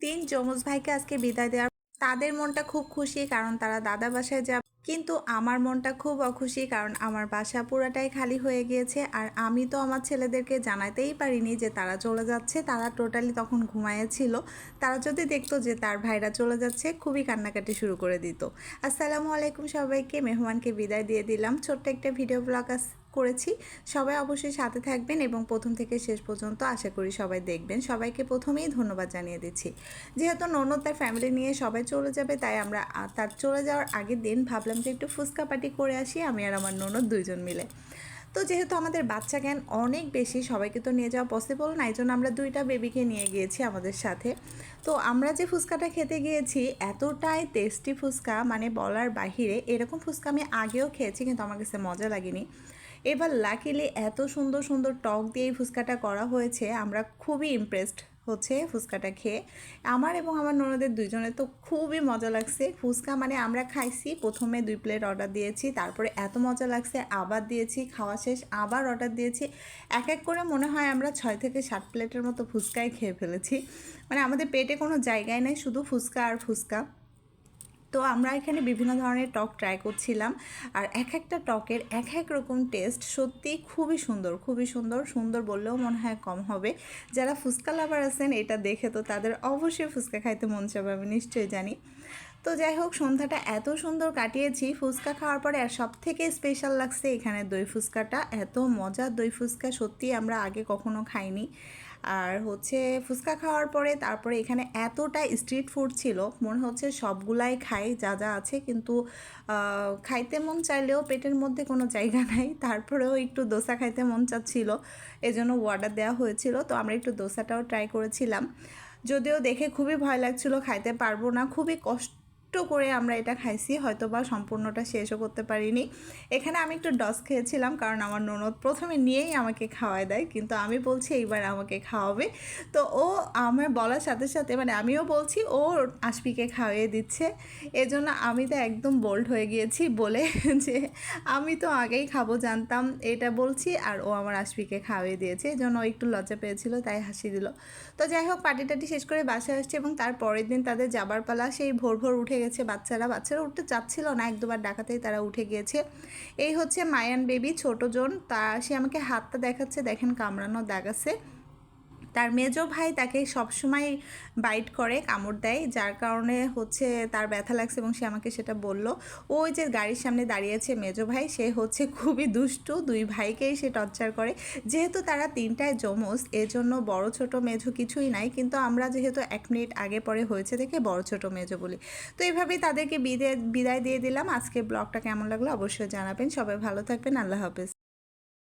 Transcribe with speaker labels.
Speaker 1: তিন যমজ ভাইকে আজকে বিদায় দেওয়ার তাদের মনটা খুব খুশি, কারণ তারা দাদা বাসায় যাবে। কিন্তু আমার মনটা খুব অখুশি, কারণ আমার বাসা পুরাটাই খালি হয়ে গিয়েছে। আর আমি তো আমার ছেলেদেরকে জানাতেই পারিনি যে তারা চলে যাচ্ছে। তারা টোটালি তখন ঘুমায়েছিল। তারা যদি দেখতো যে তার ভাইরা চলে যাচ্ছে, খুবই কান্নাকাটি শুরু করে দিত। আসসালামু আলাইকুম সবাইকে, মেহমানকে বিদায় দিয়ে দিলাম। ছোট্ট একটা ভিডিও ব্লগ করেছি। সবাই অবশ্যই সাথে থাকবেন এবং প্রথম থেকে শেষ পর্যন্ত আশা করি সবাই দেখবেন। সবাইকে প্রথমেই ধন্যবাদ জানিয়ে দিচ্ছি। যেহেতু ননদ তার ফ্যামিলি নিয়ে সবাই চলে যাবে, তাই আমরা তার চলে যাওয়ার আগের দিন ভাবলাম যে একটু ফুচকা পার্টি করে আসি, আমি আর আমার ননদ দুইজন মিলে। তো যেহেতু আমাদের বাচ্চা জ্ঞান অনেক বেশি, সবাইকে তো নিয়ে যাওয়া পসিবল না, এই জন্য আমরা দুইটা বেবিকে নিয়ে গিয়েছি আমাদের সাথে। তো আমরা যে ফুচকাটা খেতে গিয়েছি, এতটাই টেস্টি ফুচকা, মানে বলার বাহিরে। এরকম ফুচকা আমি আগেও খেয়েছি, কিন্তু আমার কাছে মজা লাগেনি। এবার লাকিলি এত সুন্দর সুন্দর টক দিয়ে এই ফুচকাটা করা হয়েছে, আমরা খুবই ইমপ্রেসড হচ্ছে ফুচকাটা খেয়ে। আমার এবং আমার ননদের দুইজনের তো খুবই মজা লাগছে। ফুচকা মানে আমরা খাইছি, প্রথমে 2 প্লেট অর্ডার দিয়েছি, তারপরে এত মজা লাগছে আবার দিয়েছি, খাওয়া শেষ আবার অর্ডার দিয়েছি। এক এক করে মনে হয় আমরা 6 থেকে 7 প্লেটের মতো ফুচকাই খেয়ে ফেলেছি। মানে আমাদের পেটে কোনো জায়গায় নেই, শুধু ফুচকা আর ফুচকা। তো আমরা এখানে বিভিন্ন ধরনের টক ট্রাই করছিলাম, আর এক একটা টকের এক এক রকম টেস্ট। সত্যি খুবই সুন্দর, খুবই সুন্দর। সুন্দর বললেও মনে হয় কম হবে। যারা ফুচকা লাভার আছেন, এটা দেখে তো তাদের অবশ্যই ফুচকা খাইতে মন চাবে, আমি নিশ্চয়ই জানি। তো যাই হোক, সন্ধ্যাটা এত সুন্দর কাটিয়েছি ফুচকা খাওয়ার পরে। আর সব থেকে স্পেশাল লাগছে এখানে দই ফুচকাটা। এত মজার দই ফুচকা, সত্যি আমরা আগে কখনো খাইনি। আর হচ্ছে ফুচকা খাওয়ার পরে তারপরে এখানে এতটা স্ট্রিট ফুড ছিল, মনে হচ্ছে সবগুলাই খাই যা যা আছে, কিন্তু খাইতে মন চাইলেও পেটের মধ্যে কোনো জায়গা নাই। তারপরেও একটু দোসা খাইতে মন চাচ্ছিল, এজন্য অর্ডার দেওয়া হয়েছিল। তো আমরা একটু দোসাটাও ট্রাই করেছিলাম, যদিও দেখে খুবই ভয় লাগছিল, খাইতে পারবো না, খুবই কষ্ট করে আমরা এটা খাইছি, হয়তো বা সম্পূর্ণটা শেষও করতে পারিনি। এখানে আমি একটু ডস খেয়েছিলাম, কারণ আমার ননদ প্রথমে নিয়েই আমাকে খাওয়ায় দেয়, কিন্তু আমি বলছি এইবার আমাকে খাওয়াবে। তো ও আমার বলার সাথে সাথে, মানে আমিও বলছি, ও আশপিকে খাওয়িয়ে দিচ্ছে। এজন্য আমি তো একদম বোল্ড হয়ে গিয়েছি বলে যে আমি তো আগেই খাবো জানতাম, এটা বলছি, আর ও আমার আশপিকে খাওয়িয়ে দিয়েছে। এই জন্য ও একটু লজ্জা পেয়েছিল, তাই হাসি দিল। তো যাই হোক, পার্টি টাটি শেষ করে বাসায় আসছে এবং তার পরের দিন তাদের যাবার পালা। সেই ভোর ভোর উঠে গেছে বাচ্চারা উঠতে চাচ্ছিল না, এক দুবার ডাকাতেই তারা উঠে গিয়েছে। এই হচ্ছে মায়ান বেবি, ছোটো জন। সে আমাকে হাতটা দেখাচ্ছে, দেখেন কামড়ানো দাগ আছে। তার মেজো ভাই তাকে সবসময় বাইট করে, কামড় দেয়, যার কারণে হচ্ছে তার ব্যথা লাগছে এবং সে আমাকে সেটা বলল। ওই যে গাড়ির সামনে দাঁড়িয়েছে মেজো ভাই, সে হচ্ছে খুবই দুষ্টু, দুই ভাইকেই সে টর্চার করে। যেহেতু তারা তিনটায় যমজ, এজন্য বড় ছোট মেজো কিছুই নাই, কিন্তু আমরা যেহেতু 1 মিনিট আগে পরে হয়েছে দেখে বড় ছোট মেজো বলি। তো এইভাবেই তাদেরকে বিদায় দিয়ে দিলাম। আজকে ব্লগটা কেমন লাগলো অবশ্যই জানাবেন। সবাই ভালো থাকবেন, আল্লাহ হাফেজ।